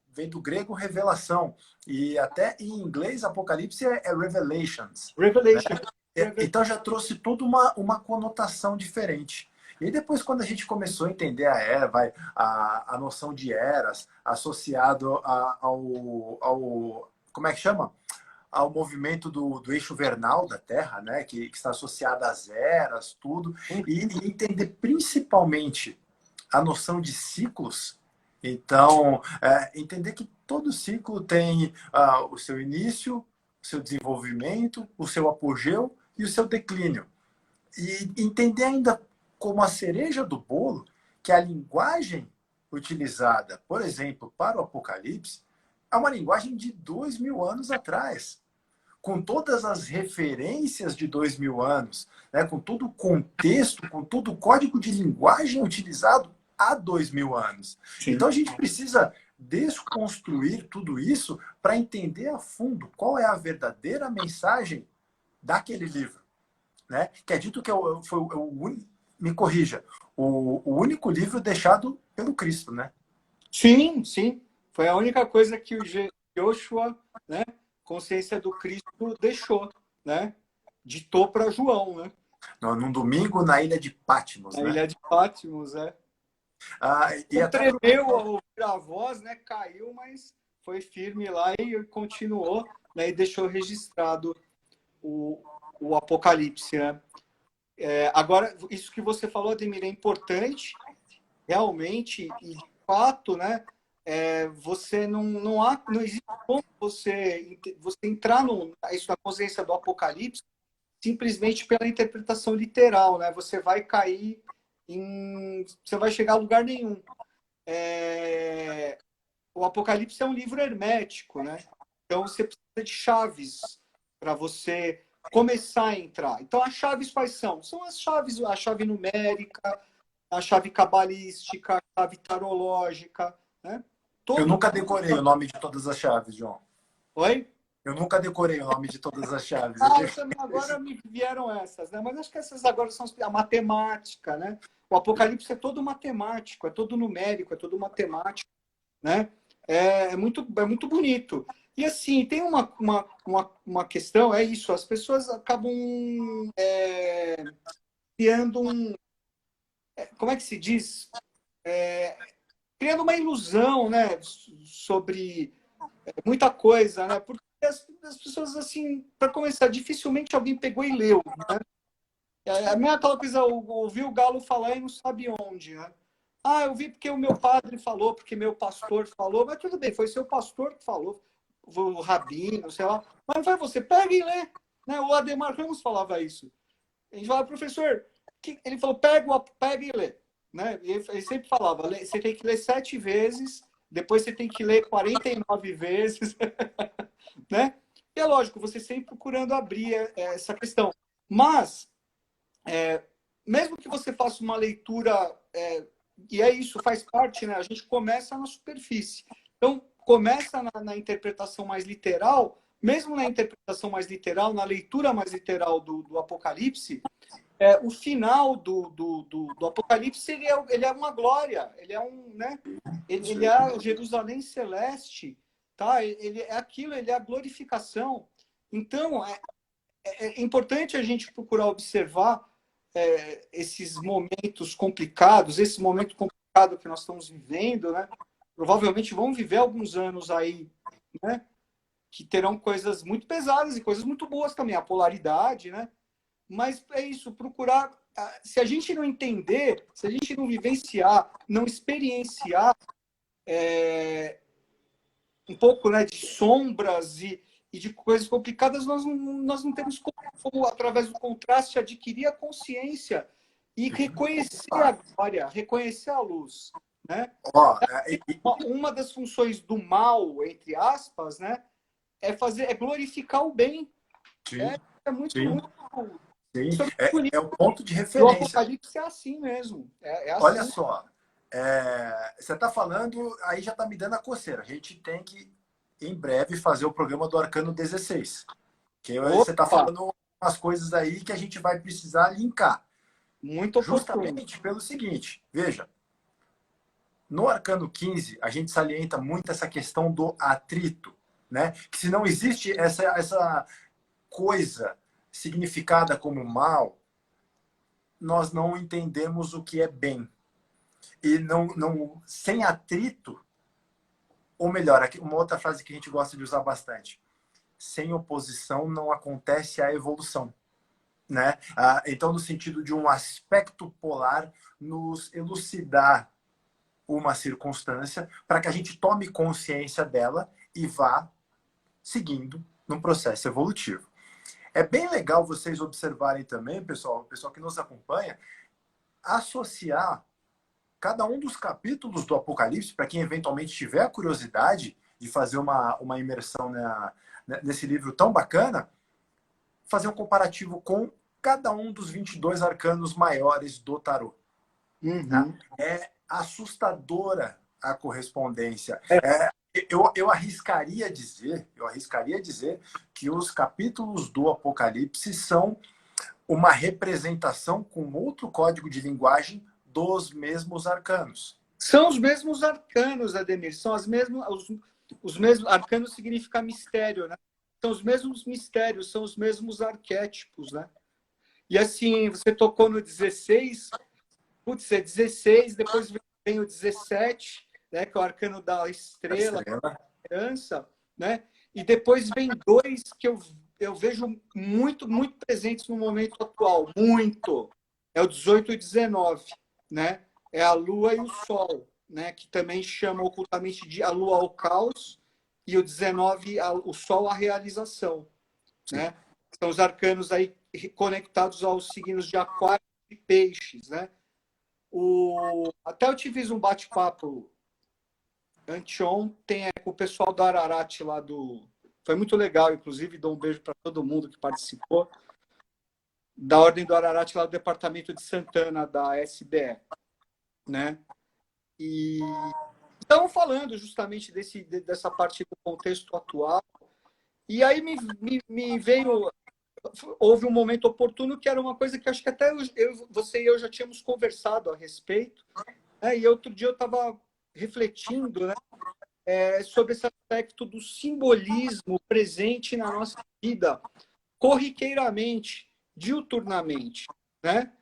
vem do grego revelação, e até em inglês Apocalipse é Revelations. Revelation. Né? Então já trouxe toda uma conotação diferente. E depois, quando a gente começou a entender a era, a noção de eras associado ao como é que chama? Ao movimento do eixo vernal da Terra, né? que está associado às eras, tudo, e entender principalmente a noção de ciclos. Então, entender que todo ciclo tem o seu início, o seu desenvolvimento, o seu apogeu e o seu declínio. E entender ainda como a cereja do bolo que a linguagem utilizada, por exemplo, para o Apocalipse, é uma linguagem de 2000 anos atrás, com todas as referências de 2000 anos, né? Com todo o contexto, com todo o código de linguagem utilizado há 2000 anos. Sim. Então a gente precisa desconstruir tudo isso para entender a fundo qual é a verdadeira mensagem daquele livro. Né? Que é dito que foi me corrija, o único livro deixado pelo Cristo, né? Sim, sim. Foi a única coisa que o Joshua, né, consciência do Cristo, deixou, né? Ditou para João, né? Num domingo na ilha de Patmos, na né? ilha de Patmos, E até tremeu ao ouvir a voz, né? Caiu, mas foi firme lá e continuou, né? E deixou registrado o Apocalipse, né? Agora, isso que você falou, Ademir, é importante, realmente, e de fato, né? Você não existe como você entrar na consciência do Apocalipse simplesmente pela interpretação literal, né? Você vai cair você vai chegar a lugar nenhum. O Apocalipse é um livro hermético, né? Então você precisa de chaves para você começar a entrar. Então as chaves quais são? São as chaves, a chave numérica, a chave cabalística, a chave tarológica, né? Eu nunca decorei o nome de todas as chaves, João. Oi? Eu nunca decorei o nome de todas as chaves. Agora me vieram essas, né? Mas acho que essas agora são a matemática, né? O Apocalipse é todo matemático, é todo numérico, é todo matemático, né? É muito bonito. E assim, tem uma questão, é isso, as pessoas acabam criando como é que se diz? Criando uma ilusão, né? Sobre muita coisa, né? Porque as pessoas, assim, para começar, dificilmente alguém pegou e leu, né? A minha aquela coisa, ouvi o galo falar e não sabe onde, né? Ah, eu vi porque o meu padre falou, porque meu pastor falou, mas tudo bem, foi seu pastor que falou, o rabino, sei lá, mas não foi você, pega e lê, né? O Ademar Ramos falava isso. A gente falava, professor, ele falou, pega e lê, né? E ele sempre falava, você tem que ler 7 vezes, depois você tem que ler 49 vezes, né? E é lógico, você sempre procurando abrir essa questão. Mas, mesmo que você faça uma leitura, e é isso, faz parte, né? A gente começa na superfície. Então, começa na interpretação mais literal, mesmo na interpretação mais literal, na leitura mais literal do Apocalipse, o final do Apocalipse ele é uma glória, ele é né? Ele é a Jerusalém celeste, tá? Ele é aquilo, ele é a glorificação. Então, é importante a gente procurar observar esses momentos complicados, esse momento complicado que nós estamos vivendo, né? Provavelmente vão viver alguns anos aí, né? Que terão coisas muito pesadas e coisas muito boas também, a polaridade, né? Mas é isso, procurar. Se a gente não entender, se a gente não vivenciar, não experienciar um pouco, né, de sombras e de coisas complicadas, nós não temos como, através do contraste, adquirir a consciência e reconhecer a glória, reconhecer a luz. Né? Uma das funções do mal, entre aspas, né, é glorificar o bem. Sim, muito, sim. muito Sim, é o ponto de o referência. Apocalipse é assim mesmo. Assim. Olha só, você está falando, aí já está me dando a coceira. A gente tem que, em breve, fazer o programa do Arcano 16. Que você está falando umas coisas aí que a gente vai precisar linkar. Muito oportuno. Justamente pelo seguinte, veja, no Arcano 15, a gente salienta muito essa questão do atrito, né? Que se não existe essa coisa significada como mal, nós não entendemos o que é bem. E sem atrito, ou melhor, aqui, uma outra frase que a gente gosta de usar bastante, sem oposição não acontece a evolução. Né? Então, no sentido de um aspecto polar, nos elucidar uma circunstância para que a gente tome consciência dela e vá seguindo num processo evolutivo. É bem legal vocês observarem também, pessoal, o pessoal que nos acompanha, associar cada um dos capítulos do Apocalipse, para quem eventualmente tiver a curiosidade de fazer uma imersão nesse livro tão bacana, fazer um comparativo com cada um dos 22 arcanos maiores do tarô. Uhum. Tá? É assustadora a correspondência. Eu arriscaria dizer que os capítulos do Apocalipse são uma representação com outro código de linguagem dos mesmos arcanos. São os mesmos arcanos, Ademir. São os mesmos arcanos significa mistério, né? São os mesmos mistérios, são os mesmos arquétipos, né? E assim, você tocou no 16, putz, é 16, depois vem o 17, né, que é o arcano da estrela, da esperança, né? E depois vem 2 que eu vejo muito, muito presentes no momento atual, muito. É o 18 e 19, né? É a Lua e o Sol, né? Que também chama ocultamente de a Lua ao caos e o 19, o Sol à realização, né? São os arcanos aí conectados aos signos de Aquário e Peixes, né? Até eu te fiz um bate-papo anteontem com o pessoal do Ararat lá do... Foi muito legal, inclusive dou um beijo para todo mundo que participou da Ordem do Ararat lá do Departamento de Santana, da SBE, né? E Estamos falando justamente dessa parte do contexto atual. E aí me veio... Houve um momento oportuno que era uma coisa que acho que até você e eu já tínhamos conversado a respeito. Né? E outro dia eu estava refletindo, né, sobre esse aspecto do simbolismo presente na nossa vida, corriqueiramente, diuturnamente. Né?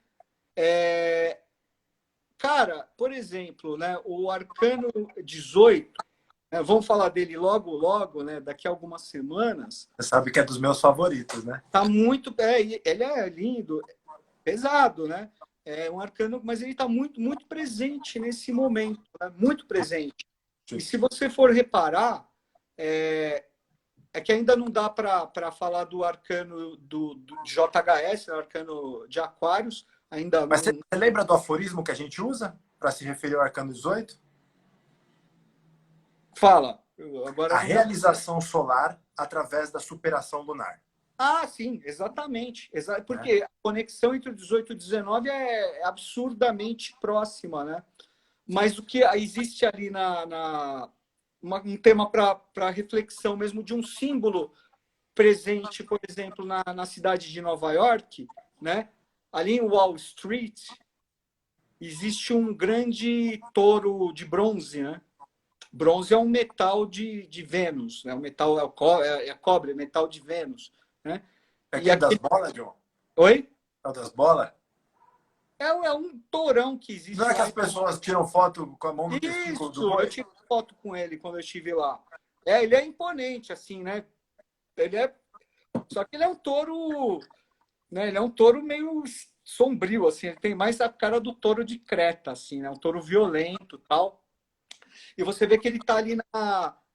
Cara, por exemplo, né, o Arcano 18, né, vamos falar dele logo, logo, né, daqui a algumas semanas. Você sabe que é dos meus favoritos, né? Tá muito. Ele é lindo, pesado, né? É um arcano, mas ele está muito, muito presente nesse momento, né? Muito presente. Sim. E se você for reparar, é que ainda não dá para falar do arcano do JHS, o arcano de Aquários, ainda Mas não... você lembra do aforismo que a gente usa para se referir ao Arcano 18? Fala. Agora A não... realização solar através da superação lunar. Ah, sim, exatamente. Porque a conexão entre o 18 e o 19 é absurdamente próxima, né? Mas o que existe ali um tema para reflexão mesmo de um símbolo presente, por exemplo, na cidade de Nova York, né? Ali em Wall Street, existe um grande touro de bronze, né? Bronze é um metal de Vênus, né? O metal é cobre, é metal de Vênus, né? É E aquele das aquele... bolas, John? Oi? É o das bolas? É um tourão que Não existe é que lá. as pessoas tiram foto com a mão no testículo do Isso, eu boi? tirei foto com ele quando eu estive lá. Ele é imponente, assim, né? Só que ele é um touro, né? Ele é um touro meio sombrio, assim. Ele tem mais a cara do touro de Creta, assim, né? Um touro violento, tal. E você vê que ele está ali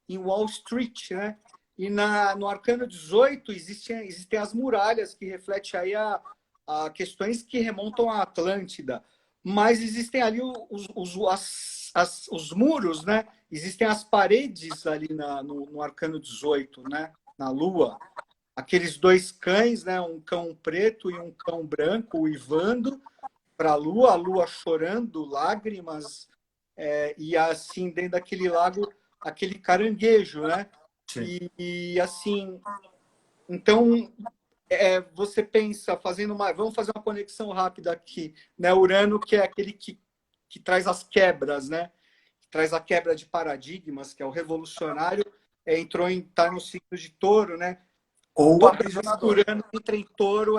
em Wall Street, né? E no Arcano 18 existem as muralhas que refletem aí a questões que remontam à Atlântida. Mas existem ali os muros, né? Existem as paredes ali no Arcano 18, né? Na Lua. Aqueles dois cães, né? Um cão preto e um cão branco, uivando para a Lua chorando, lágrimas, e assim, dentro daquele lago, aquele caranguejo, né? Sim. E assim, então, você pensa, vamos fazer uma conexão rápida aqui, né? Urano, que é aquele que traz as quebras, né? Que traz a quebra de paradigmas, que é o revolucionário, tá no signo de Touro, né? Ou o Toda vez que aprisionador. Urano entra em Touro,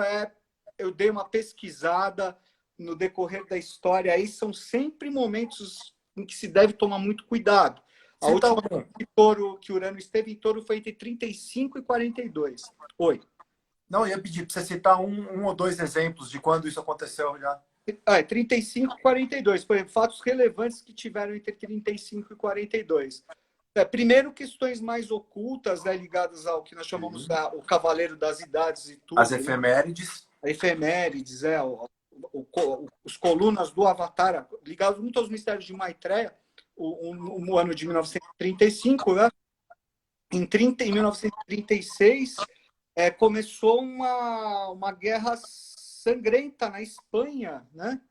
eu dei uma pesquisada no decorrer da história, aí são sempre momentos em que se deve tomar muito cuidado. A Cita última um. que Urano esteve em Touro foi entre 35 e 42. Oi. Não, eu ia pedir para você citar um ou dois exemplos de quando isso aconteceu já. 35 e 42. Por exemplo, fatos relevantes que tiveram entre 35 e 42. Primeiro, questões mais ocultas, né, ligadas ao que nós chamamos o Cavaleiro das Idades e tudo. As efemérides. Né? Efemérides, os colunas do Avatar, ligados muito aos mistérios de Maitreya, o ano de 1935, né? Em 1936, começou uma guerra sangrenta na Espanha, né?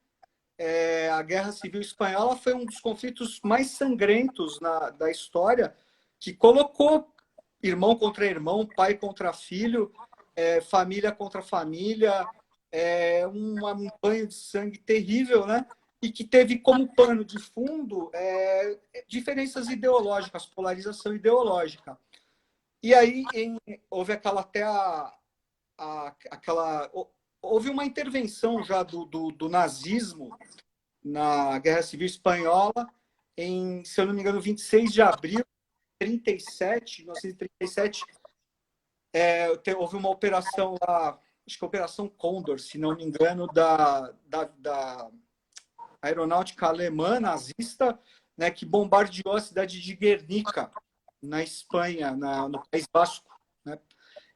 A Guerra Civil Espanhola foi um dos conflitos mais sangrentos da história, que colocou irmão contra irmão, pai contra filho, família contra família, um banho de sangue terrível, né? E que teve como pano de fundo diferenças ideológicas, polarização ideológica. E aí houve houve uma intervenção já do nazismo na Guerra Civil Espanhola se eu não me engano, 26 de abril de 1937, houve uma operação lá, acho que a Operação Condor, se não me engano, da aeronáutica alemã nazista, né, que bombardeou a cidade de Guernica, na Espanha, no País Basco. Né?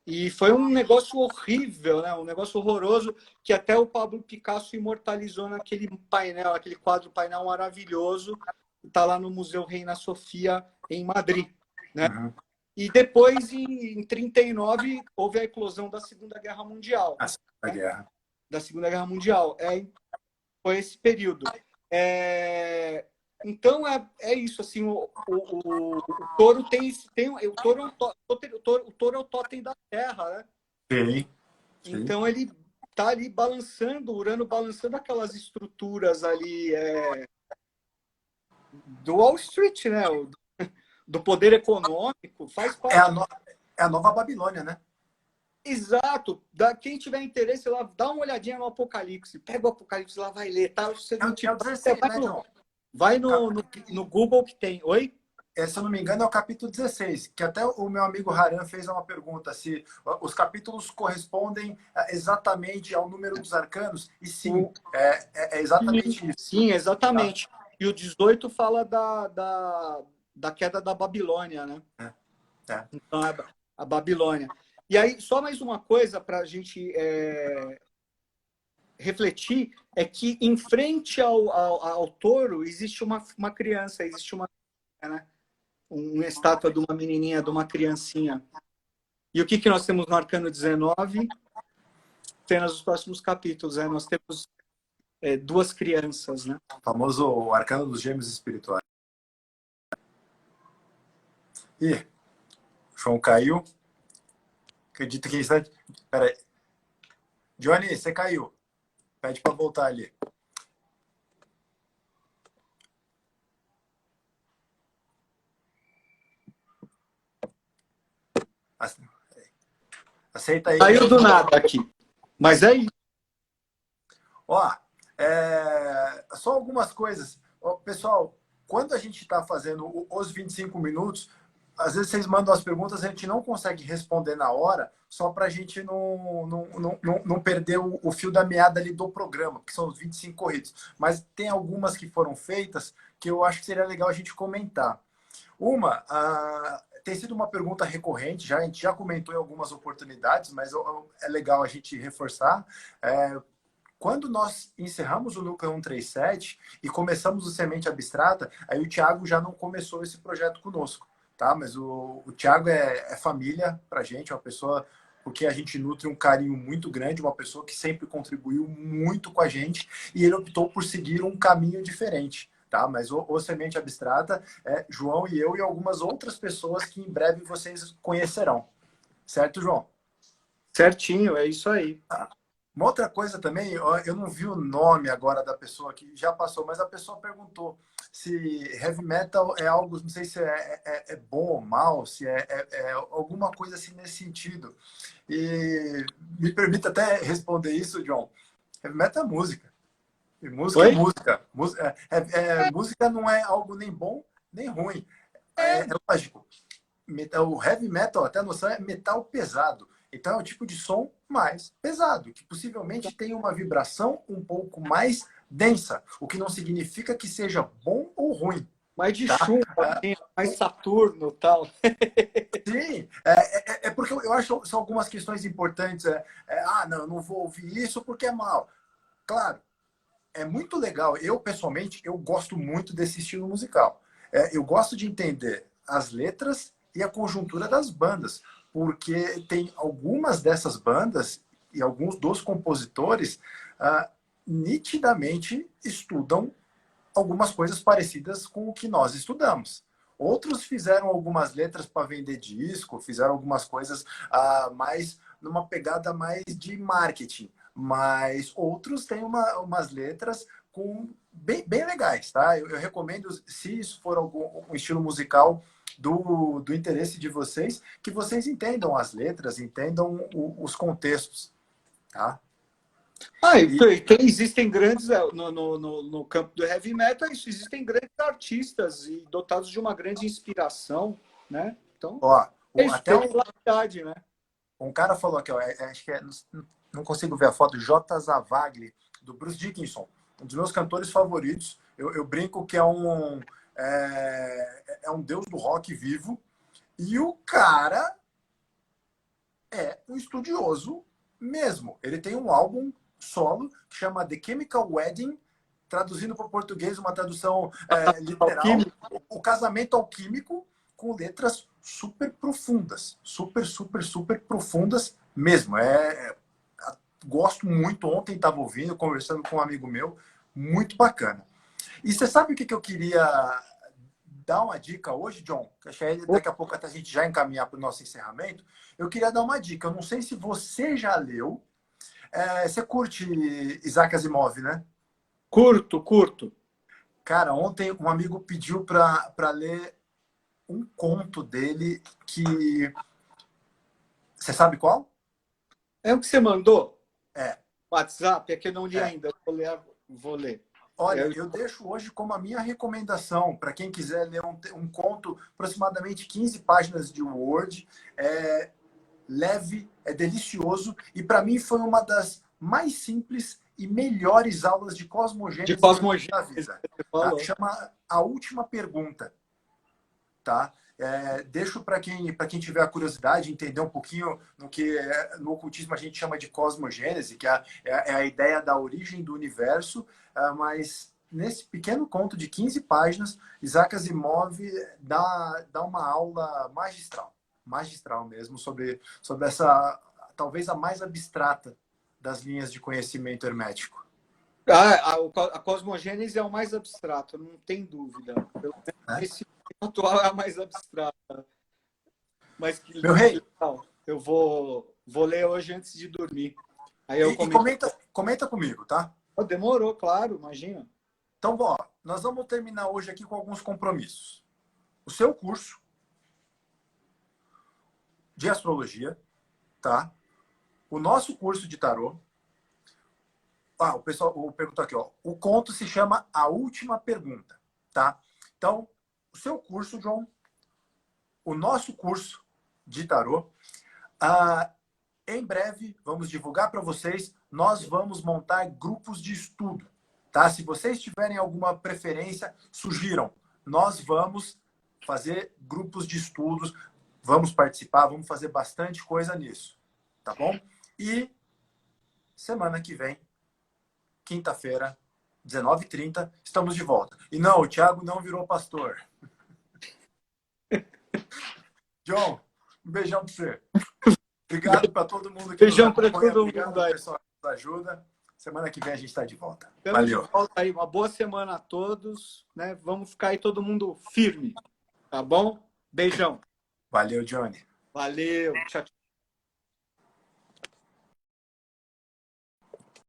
E foi um negócio horrível, né? Um negócio horroroso, que até o Pablo Picasso imortalizou naquele painel, aquele quadro painel maravilhoso, que está lá no Museu Reina Sofia, em Madrid. Né? Uhum. E depois, em 1939, houve a eclosão da Segunda Guerra Mundial. A Segunda Guerra. Da Segunda Guerra Mundial. Foi esse período. Então é isso, assim, o touro o touro é o touro é o totem da terra, né? Sim, sim. Então ele tá ali balançando, o Urano balançando aquelas estruturas ali do Wall Street, né? Do poder econômico, faz É a, parte. no- é a nova Babilônia, né? Exato. Quem tiver interesse, lá, dá uma olhadinha no Apocalipse. Pega o Apocalipse lá, vai ler, tá? Se É, não é o tiver, 16, né, John? vai no Google que tem. Oi? Se eu não me engano, é o capítulo 16, que até o meu amigo Haran fez uma pergunta se os capítulos correspondem exatamente ao número dos arcanos, e sim, é exatamente isso. Sim, Tá? exatamente. E o 18 fala da queda da Babilônia, né? É. Então, a Babilônia. E aí, só mais uma coisa para a gente refletir, é que em frente ao touro existe uma criança, existe né? Uma estátua de uma menininha, de uma criancinha. E o que nós temos no Arcano 19? Cenas dos próximos capítulos, né? Nós temos duas crianças, né? O famoso arcano dos gêmeos espirituais. Ih, o João caiu. Acredito que está. Pera aí. Johnny, você caiu. Pede para voltar ali. Aceita aí. Saiu do nada aqui. Mas é isso. Ó, só algumas coisas. Ó, pessoal, quando a gente está fazendo os 25 minutos, às vezes vocês mandam as perguntas, a gente não consegue responder na hora, só para a gente não perder o fio da meada ali do programa, que são os 25 corridos. Mas tem algumas que foram feitas que eu acho que seria legal a gente comentar. Uma, tem sido uma pergunta recorrente, a gente já comentou em algumas oportunidades, mas é legal a gente reforçar. Quando nós encerramos o Núcleo 137 e começamos o Semente Abstrata, aí o Thiago já não começou esse projeto conosco, tá? Mas o Thiago é família para a gente, uma pessoa porque a gente nutre um carinho muito grande, uma pessoa que sempre contribuiu muito com a gente e ele optou por seguir um caminho diferente. Tá? Mas o Semente Abstrata é João e eu e algumas outras pessoas que em breve vocês conhecerão. Certo, João? Certinho, é isso aí. Uma outra coisa também, eu não vi o nome agora da pessoa que já passou, mas a pessoa perguntou se heavy metal é algo, não sei se é bom ou mal, se é alguma coisa assim nesse sentido. E me permita até responder isso, John. Heavy metal é música. E música é Oi? música. Música não é algo nem bom nem ruim. É lógico. O heavy metal, até a noção, é metal pesado. Então é o tipo de som mais pesado, que possivelmente tem uma vibração um pouco mais densa, o que não significa que seja bom ou ruim. Mais de Tá? chumbo, assim, mais Saturno e tal. Sim, porque eu acho que são algumas questões importantes. Não, eu não vou ouvir isso porque é mal. Claro, é muito legal. Eu, pessoalmente, eu gosto muito desse estilo musical. Eu gosto de entender as letras e a conjuntura das bandas, porque tem algumas dessas bandas e alguns dos compositores nitidamente estudam algumas coisas parecidas com o que nós estudamos. Outros fizeram algumas letras para vender disco, fizeram algumas coisas mais numa pegada mais de marketing, mas outros têm umas letras bem legais, tá? Eu recomendo, se isso for um estilo musical do interesse de vocês, que vocês entendam as letras, entendam os contextos, tá? Existem grandes, no campo do heavy metal, existem grandes artistas e dotados de uma grande inspiração, né? Então, Ó, isso, até popularidade, né? um cara falou aqui, ó, acho que não consigo ver a foto, J. Zavagli, do Bruce Dickinson, um dos meus cantores favoritos. Eu brinco que é um deus do rock vivo. E o cara é um estudioso mesmo. Ele tem um álbum solo que chama The Chemical Wedding, traduzindo para o português, uma tradução literal, o casamento alquímico, com letras super profundas, super profundas mesmo. Gosto muito. Ontem estava ouvindo, conversando com um amigo meu, muito bacana. E você sabe o que eu queria dar uma dica hoje, John? Que acho que daqui a pouco até a gente já encaminhar para o nosso encerramento. Eu queria dar uma dica. Eu não sei se você já leu. Você curte Isaac Asimov, né? Curto. Cara, ontem um amigo pediu para ler um conto dele que... Você sabe qual? É o que você mandou? É. WhatsApp? É que eu não li É. ainda. Vou ler. Olha, eu deixo hoje como a minha recomendação para quem quiser ler um conto, aproximadamente 15 páginas de Word. É leve, é delicioso e para mim foi uma das mais simples e melhores aulas de De cosmogênese cosmogênese, da vida. você Tá? falou. Chama A Última Pergunta. Tá? Deixo para quem tiver a curiosidade entender um pouquinho no que no ocultismo a gente chama de cosmogênese, que é a ideia da origem do universo, mas nesse pequeno conto de 15 páginas, Isaac Asimov dá uma aula magistral mesmo, sobre essa, talvez a mais abstrata das linhas de conhecimento hermético. A cosmogênese é o mais abstrato, não tem dúvida. Pelo menos esse atual é a mais abstrata. Mas que Meu rei, legal. Eu vou ler hoje antes de dormir. Aí eu comenta comigo, tá? Demorou, claro, imagina. Então, nós vamos terminar hoje aqui com alguns compromissos. O seu curso de astrologia, tá? O nosso curso de tarô. O pessoal perguntou aqui, ó. O conto se chama A Última Pergunta, tá? Então, o seu curso, João, o nosso curso de tarô, em breve vamos divulgar para vocês. Nós vamos montar grupos de estudo, tá? Se vocês tiverem alguma preferência, sugiram. Nós vamos fazer grupos de estudos, vamos participar, vamos fazer bastante coisa nisso, tá bom? E semana que vem, quinta-feira, 19h30, estamos de volta. E não, o Thiago não virou pastor. John, um beijão para você. Obrigado para todo mundo que Beijão nos acompanha. para todo Obrigado mundo aí. pessoal que nos ajuda. Semana que vem a gente está de volta. Estamos Valeu. de volta aí. Uma boa semana a todos, né? Vamos ficar aí todo mundo firme, tá bom? Beijão. Valeu, Johnny. Valeu. Tchau, tchau.